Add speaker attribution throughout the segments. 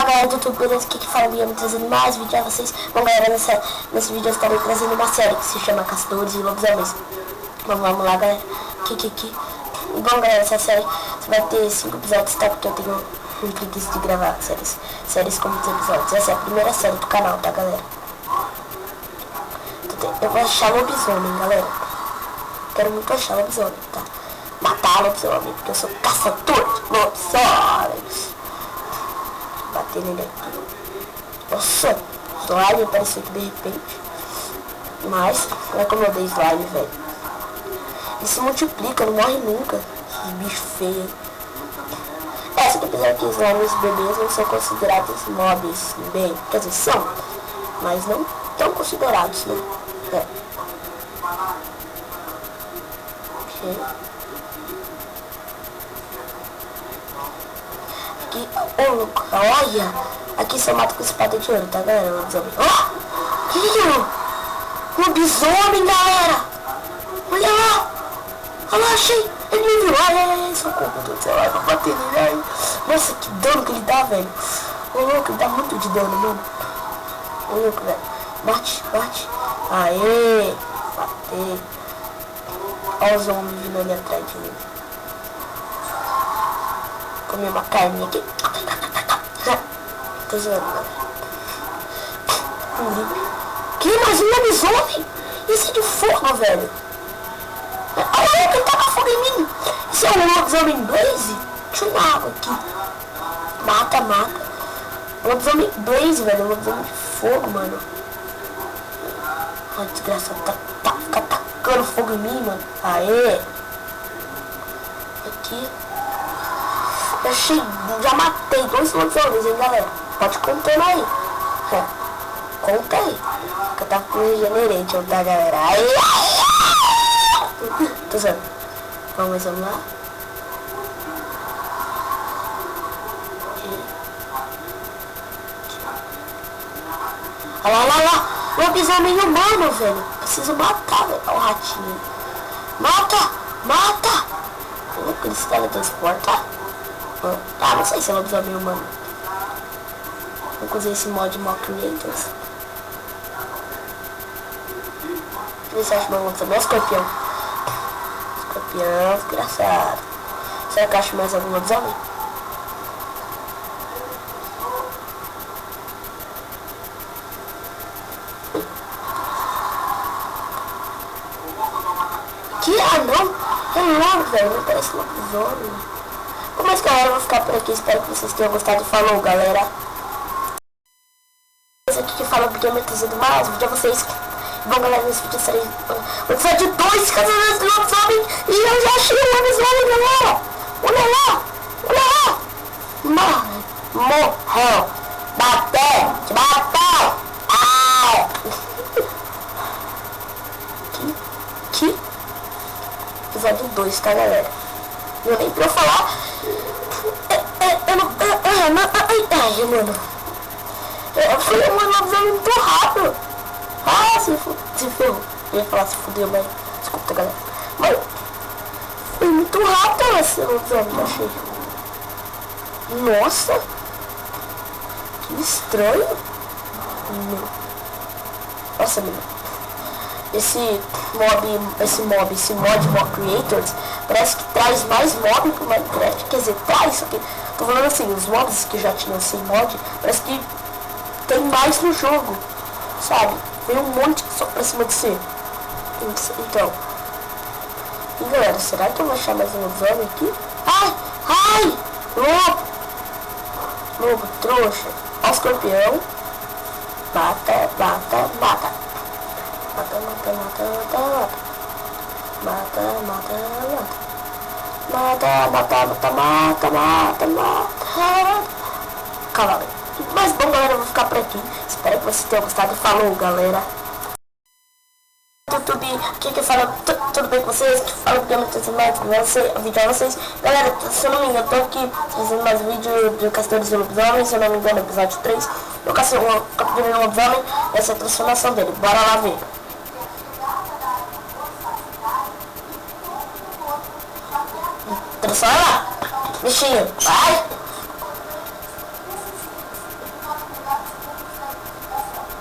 Speaker 1: Galera do YouTube, beleza? Aqui que fala Biano, trazendo mais vídeo a vocês. Bom, galera, nesse vídeo eu estarei trazendo uma série que se chama Caçadores e Lobisomens. Vamos lá, galera. Aqui. E bom, galera, essa série você vai ter 5 episódios, tá? Porque eu tenho um preguiça de gravar séries com muitos episódios. Essa é a primeira série do canal, tá, galera? Eu vou achar lobisomem, galera. Quero muito achar lobisomem, tá? Matar lobisomem, porque eu sou caçador de lobisomens. Bater nele aqui. Nossa, slime apareceu aqui de repente. Mas, não é como eu dei slime, velho. Ele se multiplica, não morre nunca. Esses bichos feios. Se apesar que slimes bebês não são considerados mobs bem. Quer dizer, são. Mas não tão considerados, né? Aqui, olha! Aqui só mata com espada de ouro, tá, galera? Lobisomem. Ó! Que é? Lobisomem, galera! Olha lá! Olha lá, achei! Ele me viu! Ai, socorro, meu Deus do céu! Ai, vou bater nele! Ai. Nossa, que dano que ele dá, velho! Ô, louco, ele dá muito de dano, mano! Ô, louco, velho! Bate! Aê! Batei! Olha os homens vindo ali atrás de mim. Comer uma carninha aqui. Tô zoando, galera. Que? Mais um lobisomem? Esse é de fogo, velho. Olha que ele tá com fogo em mim. Esse é um lobisomem Blaze? Deixa eu dar água aqui. Mata. Lobisomem Blaze, velho. Lobisomem de fogo, mano. Ai, desgraçado. Fica tacando fogo em mim, mano. Aê. Aqui. Eu achei, já matei 2 lobisomens, hein, galera? Pode contando aí. Conta aí. Que eu tava com regenerante, tá, galera? Aí. Tô zoando. Vamos lá. Olha lá. Lobisomem humano, velho. Preciso matar, velho. Olha o ratinho. Mata. Louco, ele se teletransporta. Não sei se é lobisomem humano. Vou usar esse mod Mock Creators. Deixa eu ver se eu acho meu lobisomem. Escorpião, desgraçado. Será que eu acho mais algum lobisomem? Que? Não, velho. Não parece lobisomem. Mas galera, eu vou ficar por aqui, espero que vocês tenham gostado. Falou, galera. Esse aqui que fala porque eu me trazendo mais vídeo a vocês. Bom, galera, nesse vídeo eu estarei o episódio 2, Caçadores de Lobisomem. E eu já achei o lobisomem, galera. Olha lá. Morreu. Bateu. Ai. Que? Episódio 2, tá, galera? Eu nem pra falar. Ai, mano. Eu fui um lobisomem muito rápido. Se ferrou. Eu ia falar se fudeu, mas desculpa, galera. Mano, foi muito rápido esse lobisomem, eu achei. Nossa. Que estranho. Nossa, mano. Esse mod Mock Creators parece que traz mais mob pro Minecraft. Quer dizer, traz, só que tô falando assim, os mobs que já tinham sem mod, parece que tem mais no jogo, sabe? Tem um monte só pra cima de si. Então. E galera, será que eu vou achar mais um lobisomem aqui? Ai! Lobo, trouxa. Ó o escorpião. Mata. Calma. Mas bom, galera, eu vou ficar por aqui. Espero que vocês tenham gostado. Falou, galera. YouTube, aqui que fala tudo bem com vocês, que fala que eu não tenho mais vídeo a vocês. Galera, se eu não me engano, eu tô aqui fazendo mais vídeo de Caçadores de Lobisomem, se eu não me engano, episódio 3. Eu capturei um lobisomem, essa é a transformação dele. Bora lá ver. Transforma! Bichinho, vai!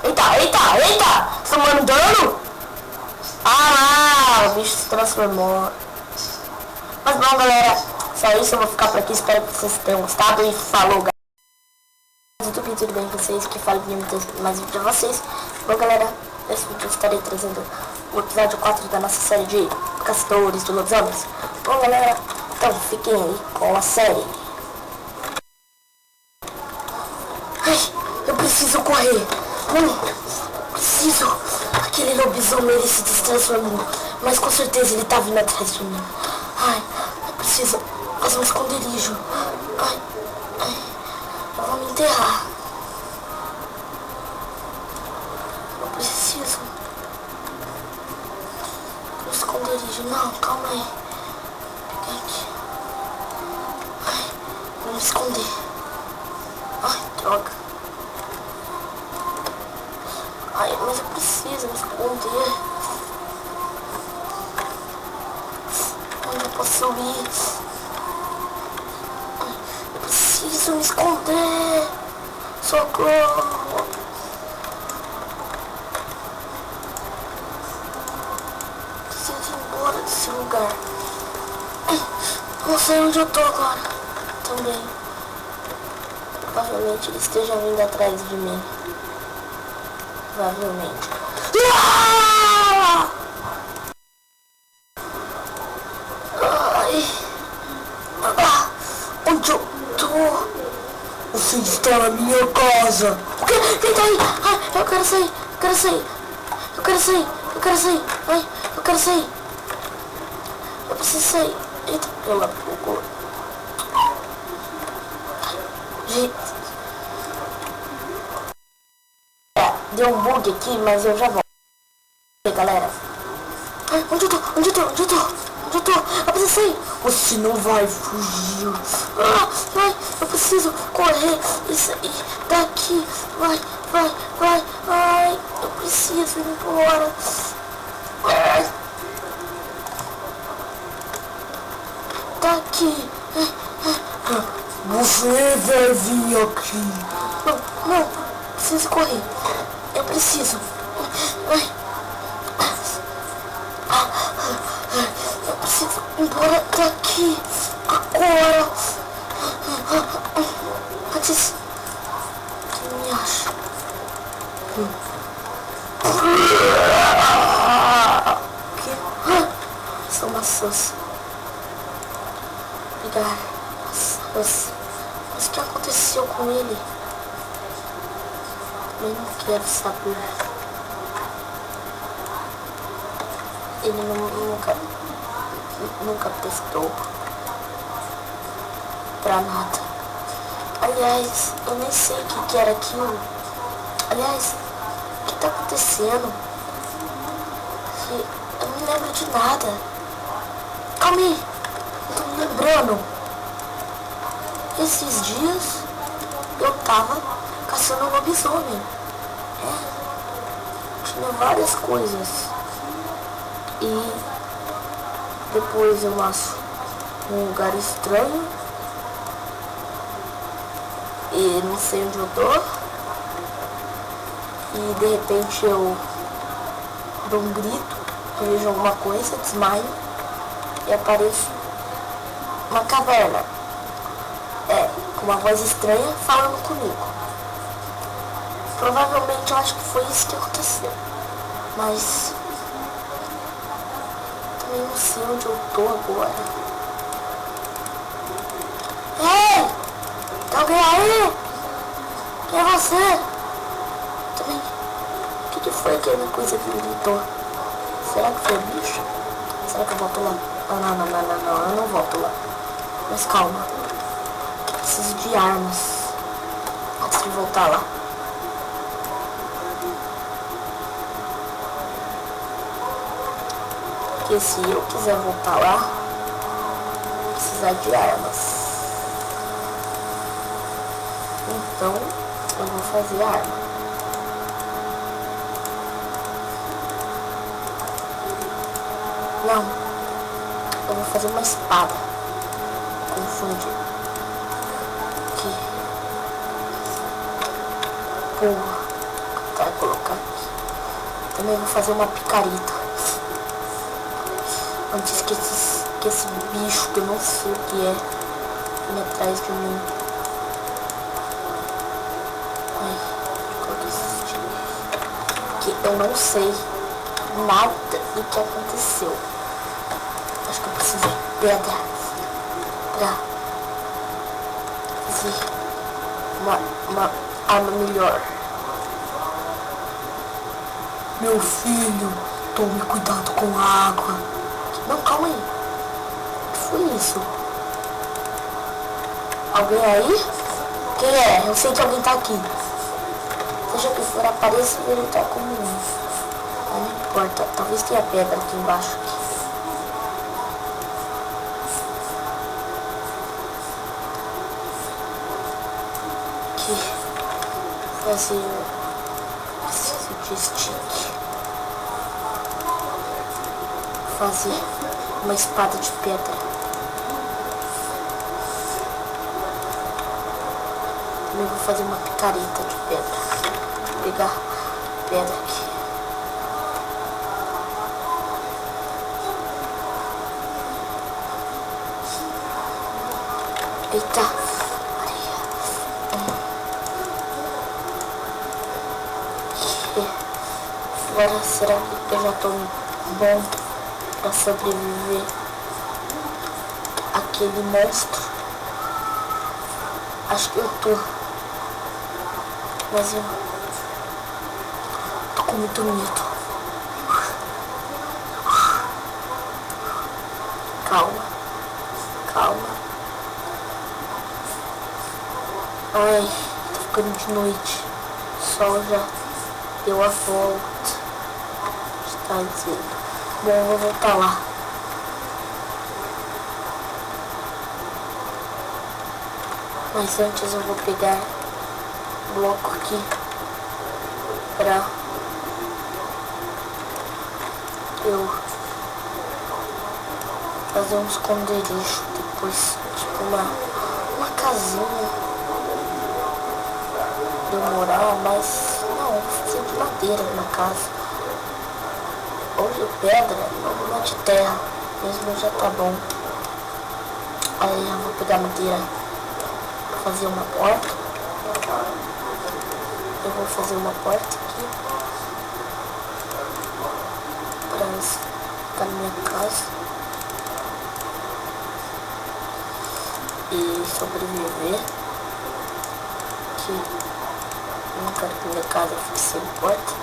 Speaker 1: Eita, eita, eita! Você tá tomando dano? Ah, o bicho se transformou. Mas bom, galera, só isso. Eu vou ficar por aqui. Espero que vocês tenham gostado. E falou, galera. Tudo bem com vocês? Que fale de mais vídeo pra vocês. Bom, galera, nesse vídeo eu estarei trazendo o episódio 4 da nossa série de Caçadores de Lobisomens. Bom, galera, então fiquem aí com a série. Ai, eu preciso correr. Preciso. Aquele lobisomem, ele se transformou. Mas com certeza ele tá vindo atrás de mim. Ai, eu preciso fazer um esconderijo. Ai, eu vou me enterrar. Eu preciso. Um esconderijo. Não, calma aí. Peguei aqui. Ai, vou me esconder. Ai, droga. Ai, mas eu preciso me esconder. Onde eu posso ir? Eu preciso me esconder. Socorro. Preciso ir embora desse lugar. Não sei onde eu tô agora. Também. Provavelmente ele esteja vindo atrás de mim. Provavelmente. Ai. Onde eu tô? Você está na minha casa. O quê? Quem tá aí? Ai, eu quero sair. Eu quero sair. Eu quero sair. Eu quero sair. Ai, eu quero sair. Eu preciso sair. Eita, pela pouco. Gente. Deu um bug aqui, mas eu já volto. E aí, galera. Ai, onde eu tô? Onde eu tô? Onde eu tô? Onde eu tô? Eu preciso sair. Você não vai fugir. Vai, eu preciso correr e sair daqui. Vai. Ai, eu preciso ir embora. Ai. Daqui. Você vai vir aqui. Não, preciso correr. Eu preciso. Ai. Eu preciso ir embora daqui. Agora. Antes que me ache. Que? São maçãs. Pegar maçãs. Mas o que aconteceu com ele? Eu não quero saber. Ele nunca prestou pra nada. Aliás, eu nem sei o que era aquilo. Aliás, o que tá acontecendo? Eu não lembro de nada. Calma aí, eu tô me lembrando. Esses dias eu tava caçando um lobisomem. Tinha várias coisas. E depois eu acho um lugar estranho. E não sei onde eu tô. E de repente eu dou um grito, vejo alguma coisa, desmaio e apareço uma caverna. Com uma voz estranha falando comigo. Provavelmente eu acho que foi isso que aconteceu. Mas também não sei onde eu tô agora. Ei! Tem alguém aí? Quem é você? Também. O que foi aquela coisa que me gritou? Será que foi bicho? Será que eu volto lá? Não, eu não volto lá. Mas calma. Preciso de armas antes de voltar lá. Porque se eu quiser voltar lá, precisar de armas. Então eu vou fazer arma. Não, eu vou fazer uma espada. Confundi. Aqui. Porra. tá, colocar aqui. Também vou fazer uma picareta. Antes que esse bicho, que eu não sei o que é, vem atrás de mim. Ai, coloquei esse estilo. Que eu não sei nada do que aconteceu. Acho que eu preciso de pedra pra fazer uma arma melhor. Meu filho, tome cuidado com a água. Não, calma aí. O que foi isso? Alguém aí? Quem é? Eu sei que alguém tá aqui. Seja que for, apareça e ele tá comigo. Não importa. Talvez tenha pedra aqui embaixo. Aqui. Fazer... Preciso de stick. Fazer uma espada de pedra. Também vou fazer uma picareta de pedra. Vou pegar pedra aqui. Eita, areia. Agora será que eu já tô bom pra sobreviver àquele monstro? Acho que eu tô. Mas eu tô com muito medo. Calma. Calma. Ai, tá ficando de noite. O sol já deu a volta. Está dizendo. Bom, eu vou voltar lá. Mas antes eu vou pegar um bloco aqui pra eu fazer um esconderijo depois, tipo uma casinha. Demorar, mas não, vou fazer de madeira na casa. Ou de pedra, não de terra, mesmo já tá bom. Aí eu vou pegar madeira pra fazer uma porta. Eu vou fazer uma porta aqui pra ficar na minha casa e sobreviver. Que eu não quero que minha casa fique sem porta.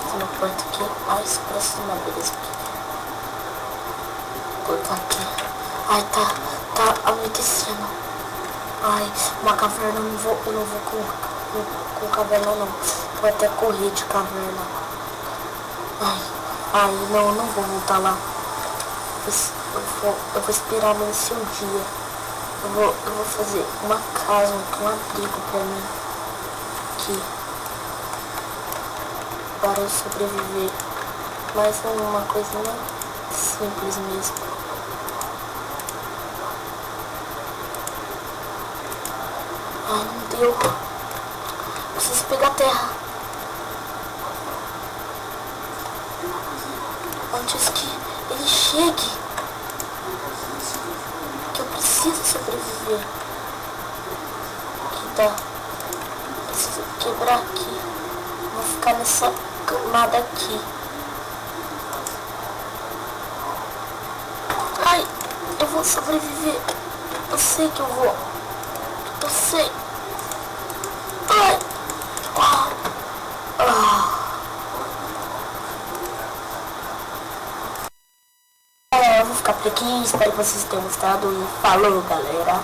Speaker 1: Vou fazer uma porta aqui. Ai, isso parece uma beleza aqui. Vou colocar aqui. Ai, tá anoitecendo. Ai, uma caverna, eu não vou com caverna não. Vou até correr de caverna. Ai, não vou voltar lá. Eu vou esperar amanhecer um dia. Eu vou fazer uma casa, um abrigo pra mim. Aqui. Para eu sobreviver. Mas é uma coisinha simples mesmo. Ai, não deu. Preciso pegar terra. Antes que ele chegue. Que eu preciso sobreviver. Aqui tá. Preciso quebrar aqui. Vou ficar nessa camada aqui. Ai, eu vou sobreviver. Eu sei que eu vou. Eu sei. Ai. Eu vou ficar por aqui. Espero que vocês tenham gostado. E falou, galera.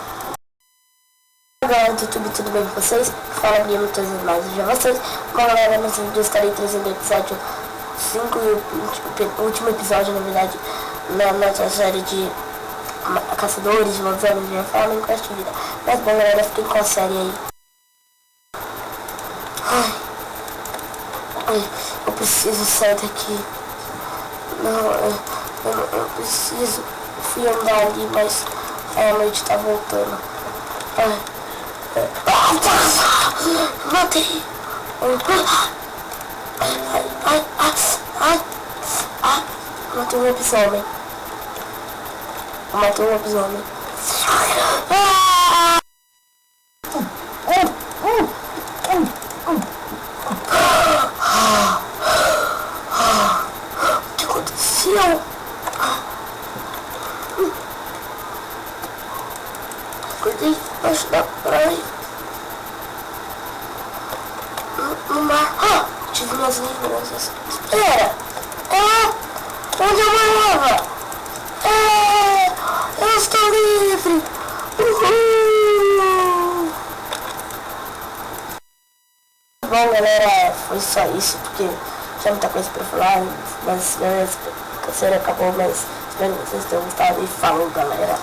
Speaker 1: Galera do YouTube, tudo bem com vocês? Fala, Bruno, trazendo mais vídeo a vocês. Bom, galera, nesse vídeo eu estarei trazendo o episódio 5 e o último episódio, na verdade, na nossa série de Caçadores, de Lobisomens, de falar Minecraft Vida. Mas bom, galera, fiquem com a série aí. Ai, eu preciso sair daqui. Não, eu preciso. Fui andar ali, mas a noite tá voltando. Ai. Matei! Matei um lobisomem. Matei um lobisomem. O que aconteceu? Acordei debaixo da praia. No mar. Tive umas lembranças. Espera! Onde eu morava? Eu estou livre! Uhul! Bom, galera, foi só isso, porque tinha muita coisa pra falar, mas a série acabou, mas espero que vocês tenham gostado e falou, galera!